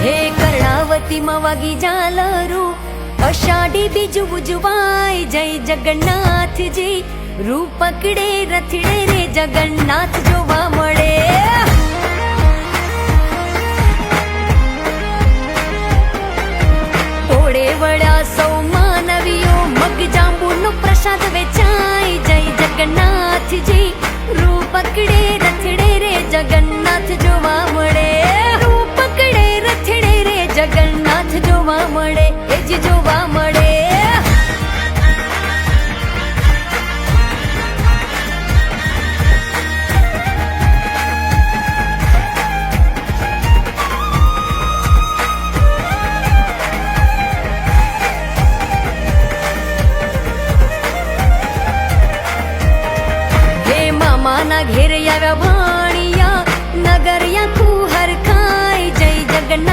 હે કર્ણાવતીમાં વાગી ઝાલરું, અષાઢી બીજું ઉજવાય, જય જગન્નાથજી. રૂપ પકડે રથડે રે જગન્નાથ જોવા મળે. ટોળે વળ્યા સૌ માનવીઓ, મગ જાંબુનો પ્રસાદ વેચાય, જય જગન્નાથ.